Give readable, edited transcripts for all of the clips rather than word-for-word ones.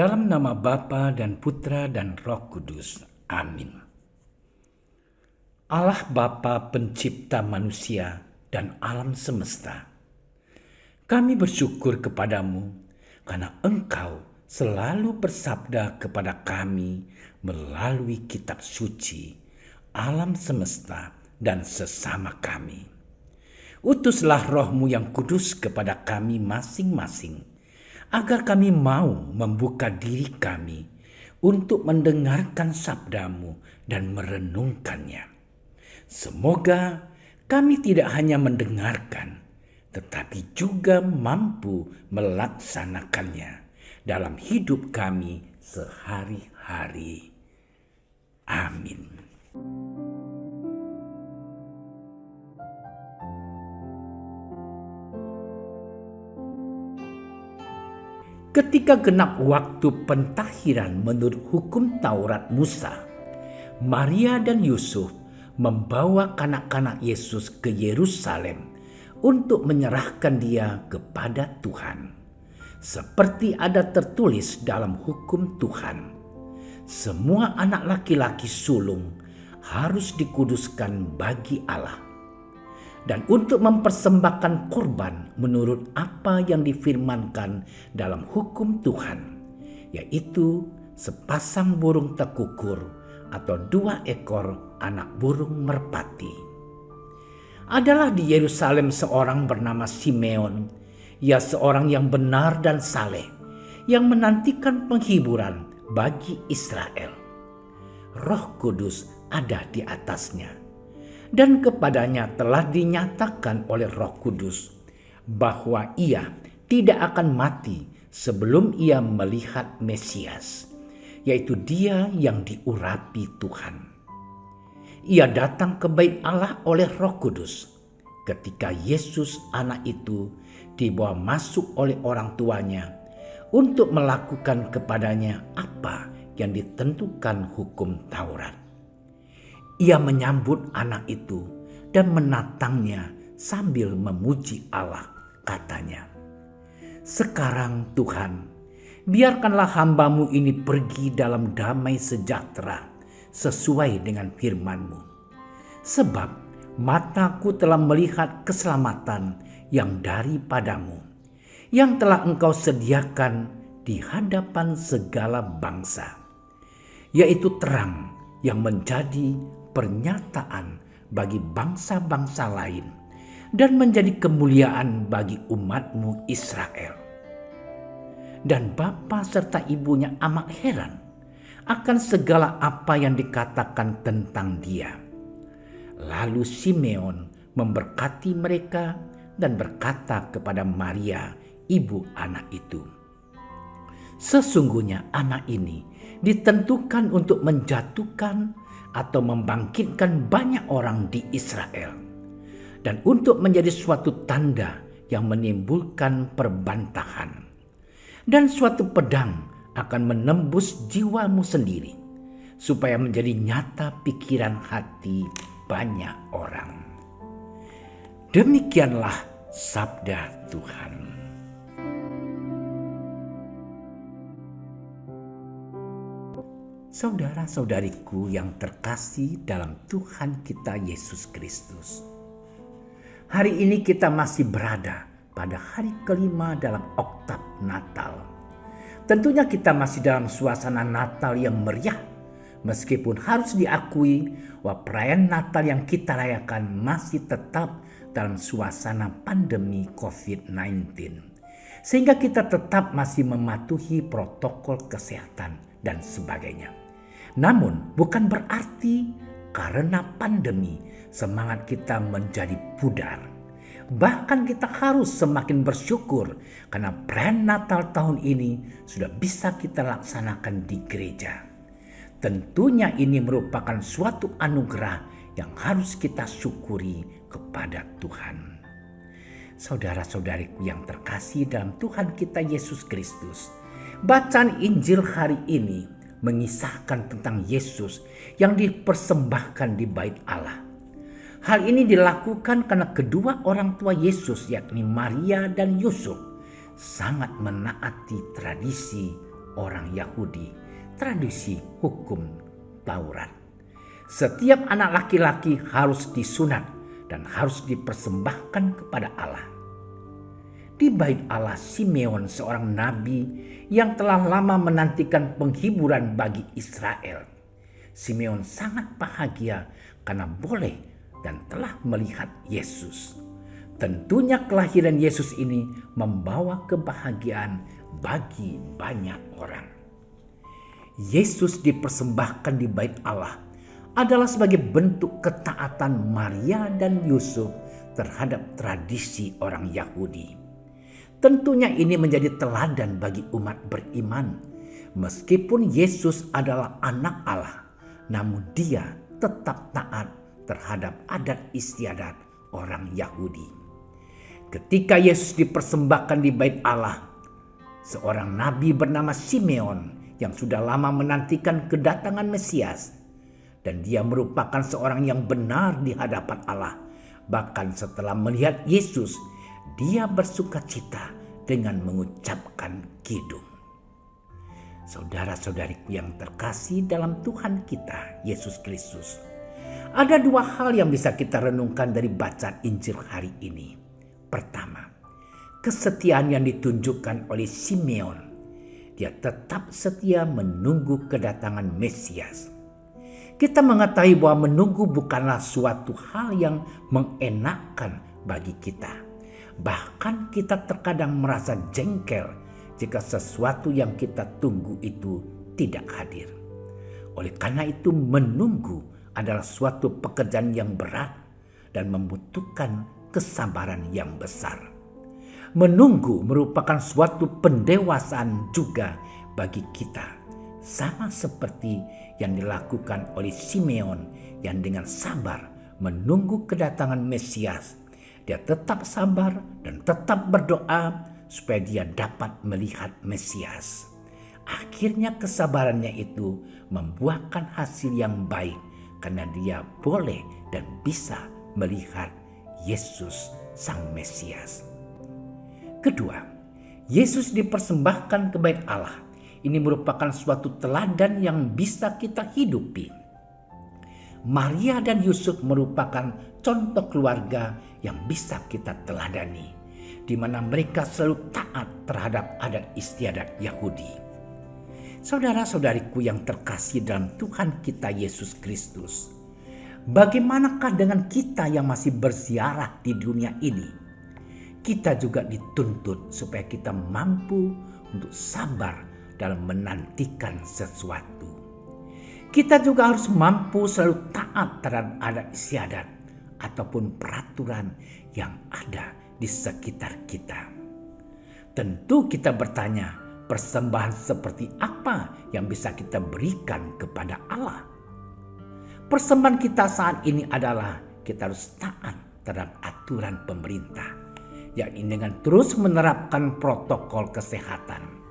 Dalam nama Bapa dan Putra dan Roh Kudus. Amin. Allah Bapa pencipta manusia dan alam semesta, kami bersyukur kepadamu karena Engkau selalu bersabda kepada kami melalui kitab suci, alam semesta dan sesama kami. Utuslah Roh-Mu yang kudus kepada kami masing-masing, agar kami mau membuka diri kami untuk mendengarkan sabda-Mu dan merenungkannya. Semoga kami tidak hanya mendengarkan, tetapi juga mampu melaksanakannya dalam hidup kami sehari-hari. Amin. Ketika genap waktu pentahiran menurut hukum Taurat Musa, Maria dan Yusuf membawa kanak-kanak Yesus ke Yerusalem untuk menyerahkan dia kepada Tuhan. Seperti ada tertulis dalam hukum Tuhan, semua anak laki-laki sulung harus dikuduskan bagi Allah. Dan untuk mempersembahkan korban menurut apa yang difirmankan dalam hukum Tuhan, yaitu sepasang burung tekukur atau 2 ekor anak burung merpati. Adalah di Yerusalem seorang bernama Simeon, ia seorang yang benar dan saleh, yang menantikan penghiburan bagi Israel. Roh Kudus ada di atasnya. Dan kepadanya telah dinyatakan oleh Roh Kudus bahwa ia tidak akan mati sebelum ia melihat Mesias, yaitu Dia yang diurapi Tuhan. Ia datang ke bait Allah oleh Roh Kudus ketika Yesus anak itu dibawa masuk oleh orang tuanya untuk melakukan kepadanya apa yang ditentukan hukum Taurat. Ia menyambut anak itu dan menatangnya sambil memuji Allah, katanya, "Sekarang Tuhan, biarkanlah hamba-Mu ini pergi dalam damai sejahtera sesuai dengan firman-Mu. Sebab mataku telah melihat keselamatan yang daripadamu, yang telah Engkau sediakan di hadapan segala bangsa, yaitu terang yang menjadi pernyataan bagi bangsa-bangsa lain dan menjadi kemuliaan bagi umat-Mu Israel." Dan bapa serta ibunya amat heran akan segala apa yang dikatakan tentang dia. Lalu Simeon memberkati mereka dan berkata kepada Maria, ibu anak itu, "Sesungguhnya anak ini ditentukan untuk menjatuhkan atau membangkitkan banyak orang di Israel, dan untuk menjadi suatu tanda yang menimbulkan perbantahan, dan suatu pedang akan menembus jiwamu sendiri, supaya menjadi nyata pikiran hati banyak orang." Demikianlah sabda Tuhan. Saudara-saudariku yang terkasih dalam Tuhan kita Yesus Kristus, hari ini kita masih berada pada hari kelima dalam oktav Natal. Tentunya kita masih dalam suasana Natal yang meriah, meskipun harus diakui bahwa perayaan Natal yang kita rayakan masih tetap dalam suasana pandemi COVID-19, sehingga kita tetap masih mematuhi protokol kesehatan dan sebagainya. Namun bukan berarti karena pandemi semangat kita menjadi pudar. Bahkan kita harus semakin bersyukur karena perayaan Natal tahun ini sudah bisa kita laksanakan di gereja. Tentunya ini merupakan suatu anugerah yang harus kita syukuri kepada Tuhan. Saudara-saudariku yang terkasih dalam Tuhan kita Yesus Kristus, bacaan Injil hari ini mengisahkan tentang Yesus yang dipersembahkan di bait Allah. Hal ini dilakukan karena kedua orang tua Yesus, yakni Maria dan Yusuf, sangat menaati tradisi orang Yahudi tradisi hukum Taurat. Setiap anak laki-laki harus disunat dan harus dipersembahkan kepada Allah. Di bait Allah, Simeon seorang nabi yang telah lama menantikan penghiburan bagi Israel. Simeon sangat bahagia karena boleh dan telah melihat Yesus. Tentunya kelahiran Yesus ini membawa kebahagiaan bagi banyak orang. Yesus dipersembahkan di bait Allah adalah sebagai bentuk ketaatan Maria dan Yusuf terhadap tradisi orang Yahudi. Tentunya ini menjadi teladan bagi umat beriman. Meskipun Yesus adalah anak Allah, namun dia tetap taat terhadap adat istiadat orang Yahudi. Ketika Yesus dipersembahkan di bait Allah, seorang nabi bernama Simeon yang sudah lama menantikan kedatangan Mesias, dan dia merupakan seorang yang benar di hadapan Allah. Bahkan setelah melihat Yesus, dia bersukacita dengan mengucapkan kidung. Saudara-saudariku yang terkasih dalam Tuhan kita Yesus Kristus, ada dua hal yang bisa kita renungkan dari bacaan Injil hari ini. Pertama, kesetiaan yang ditunjukkan oleh Simeon. Dia tetap setia menunggu kedatangan Mesias. Kita mengetahui bahwa menunggu bukanlah suatu hal yang mengenakkan bagi kita. Bahkan kita terkadang merasa jengkel jika sesuatu yang kita tunggu itu tidak hadir. Oleh karena itu, menunggu adalah suatu pekerjaan yang berat dan membutuhkan kesabaran yang besar. Menunggu merupakan suatu pendewasaan juga bagi kita, sama seperti yang dilakukan oleh Simeon yang dengan sabar menunggu kedatangan Mesias. Dia tetap sabar dan tetap berdoa supaya dia dapat melihat Mesias. Akhirnya kesabarannya itu membuahkan hasil yang baik karena dia boleh dan bisa melihat Yesus Sang Mesias. Kedua, Yesus dipersembahkan ke bait Allah. Ini merupakan suatu teladan yang bisa kita hidupi. Maria dan Yusuf merupakan contoh keluarga yang bisa kita teladani, di mana mereka selalu taat terhadap adat istiadat Yahudi. Saudara-saudariku yang terkasih dalam Tuhan kita Yesus Kristus, bagaimanakah dengan kita yang masih berziarah di dunia ini? Kita juga dituntut supaya kita mampu untuk sabar dalam menantikan sesuatu. Kita juga harus mampu selalu taat terhadap adat istiadat ataupun peraturan yang ada di sekitar kita. Tentu kita bertanya, persembahan seperti apa yang bisa kita berikan kepada Allah? Persembahan kita saat ini adalah kita harus taat terhadap aturan pemerintah, yakni dengan terus menerapkan protokol kesehatan.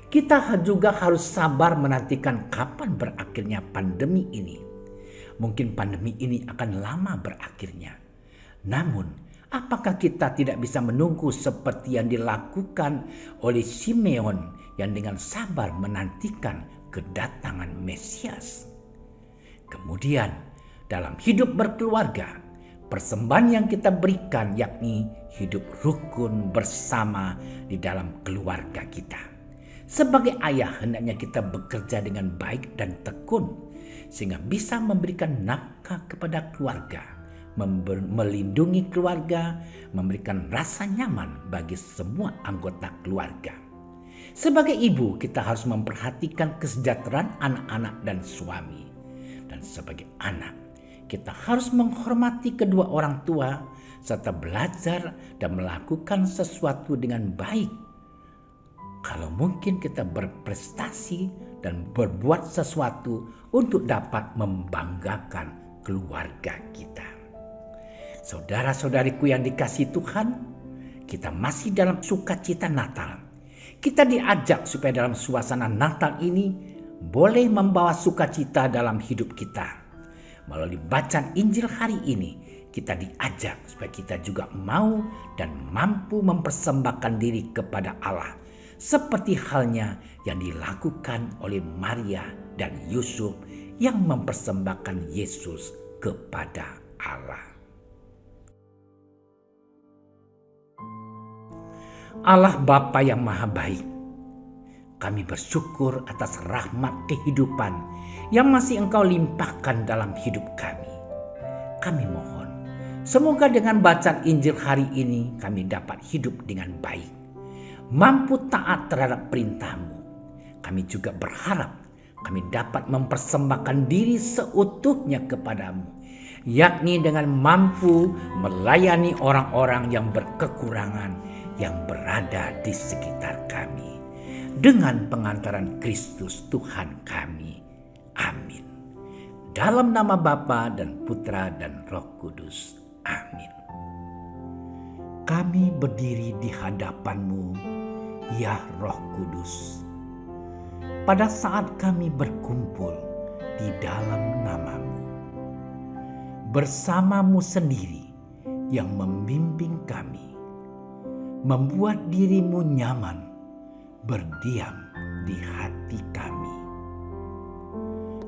Kita juga harus sabar menantikan kapan berakhirnya pandemi ini. Mungkin pandemi ini akan lama berakhirnya. Namun, apakah kita tidak bisa menunggu seperti yang dilakukan oleh Simeon yang dengan sabar menantikan kedatangan Mesias? Kemudian, dalam hidup berkeluarga, persembahan yang kita berikan yakni hidup rukun bersama di dalam keluarga kita. Sebagai ayah, hendaknya kita bekerja dengan baik dan tekun sehingga bisa memberikan nafkah kepada keluarga, melindungi keluarga, memberikan rasa nyaman bagi semua anggota keluarga. Sebagai ibu, kita harus memperhatikan kesejahteraan anak-anak dan suami. Dan sebagai anak, kita harus menghormati kedua orang tua serta belajar dan melakukan sesuatu dengan baik. Kalau mungkin kita berprestasi dan berbuat sesuatu untuk dapat membanggakan keluarga kita. Saudara-saudariku yang dikasihi Tuhan, kita masih dalam sukacita Natal. Kita diajak supaya dalam suasana Natal ini boleh membawa sukacita dalam hidup kita. Melalui bacaan Injil hari ini, kita diajak supaya kita juga mau dan mampu mempersembahkan diri kepada Allah seperti halnya yang dilakukan oleh Maria dan Yusuf yang mempersembahkan Yesus kepada Allah. Allah Bapa yang Maha Baik, kami bersyukur atas rahmat kehidupan yang masih Engkau limpahkan dalam hidup kami. Kami mohon, semoga dengan bacaan Injil hari ini kami dapat hidup dengan baik, mampu taat terhadap perintah-Mu. Kami juga berharap kami dapat mempersembahkan diri seutuhnya kepadamu, yakni dengan mampu melayani orang-orang yang berkekurangan yang berada di sekitar kami. Dengan pengantaran Kristus Tuhan kami. Amin. Dalam nama Bapa dan Putra dan Roh Kudus. Amin. Kami berdiri di hadapan-Mu, ya Roh Kudus, pada saat kami berkumpul di dalam nama-Mu. Bersama-Mu sendiri yang membimbing kami, membuat diri-Mu nyaman berdiam di hati kami.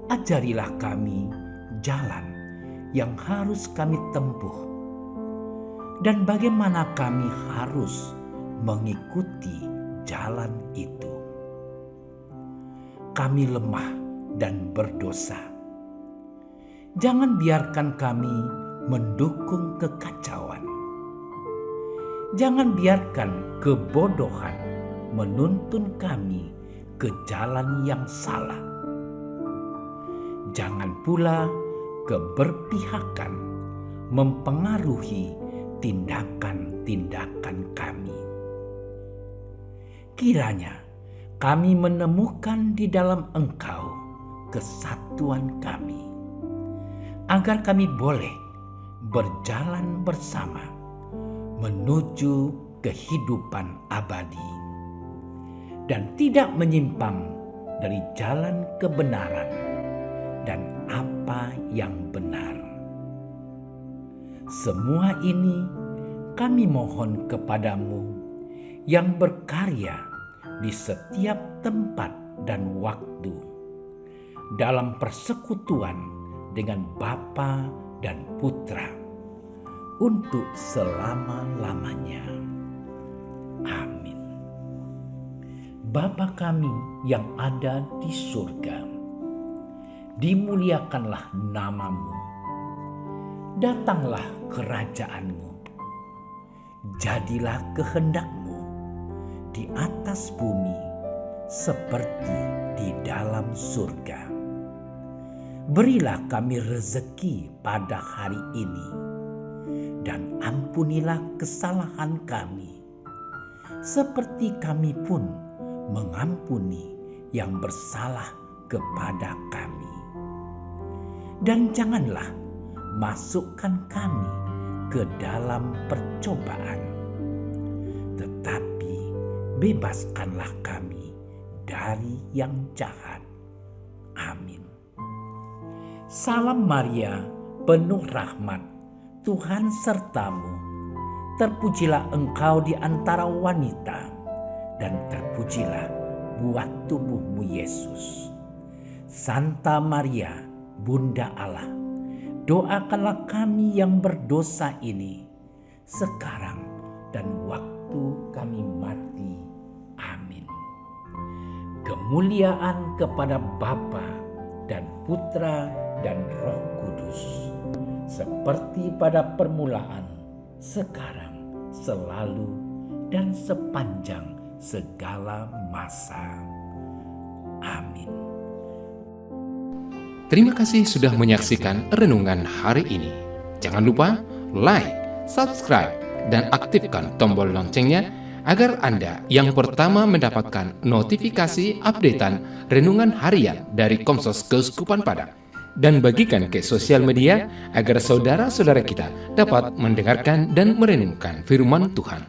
Ajarilah kami jalan yang harus kami tempuh dan bagaimana kami harus mengikuti jalan itu. Kami lemah dan berdosa. Jangan biarkan kami mendukung kekacauan. Jangan biarkan kebodohan menuntun kami ke jalan yang salah. Jangan pula keberpihakan mempengaruhi tindakan-tindakan kami. Kiranya kami menemukan di dalam Engkau kesatuan kami, agar kami boleh berjalan bersama menuju kehidupan abadi dan tidak menyimpang dari jalan kebenaran dan apa yang benar. Semua ini kami mohon kepadamu yang berkarya di setiap tempat dan waktu dalam persekutuan dengan Bapa dan Putra untuk selama-lamanya. Amin. Bapa kami yang ada di surga, dimuliakanlah nama-Mu. Datanglah kerajaan-Mu. Jadilah kehendak-Mu di atas bumi seperti di dalam surga. Berilah kami rezeki pada hari ini, dan ampunilah kesalahan kami, seperti kami pun mengampuni yang bersalah kepada kami. Dan janganlah masukkan kami ke dalam percobaan, tetapi bebaskanlah kami dari yang jahat. Amin. Salam Maria, penuh rahmat, Tuhan sertamu. Terpujilah engkau di antara wanita, dan terpujilah buah tubuhmu Yesus. Santa Maria, Bunda Allah, doakanlah kami yang berdosa ini, sekarang dan waktu kami mati. Amin. Kemuliaan kepada Bapa dan Putra dan Roh Kudus, seperti pada permulaan, sekarang, selalu, dan sepanjang segala masa. Amin. Terima kasih sudah menyaksikan renungan hari ini. Jangan lupa like, subscribe, dan aktifkan tombol loncengnya agar Anda yang pertama mendapatkan notifikasi updatean renungan harian dari Komsos Keuskupan Padang. Dan bagikan ke sosial media agar saudara-saudara kita dapat mendengarkan dan merenungkan firman Tuhan.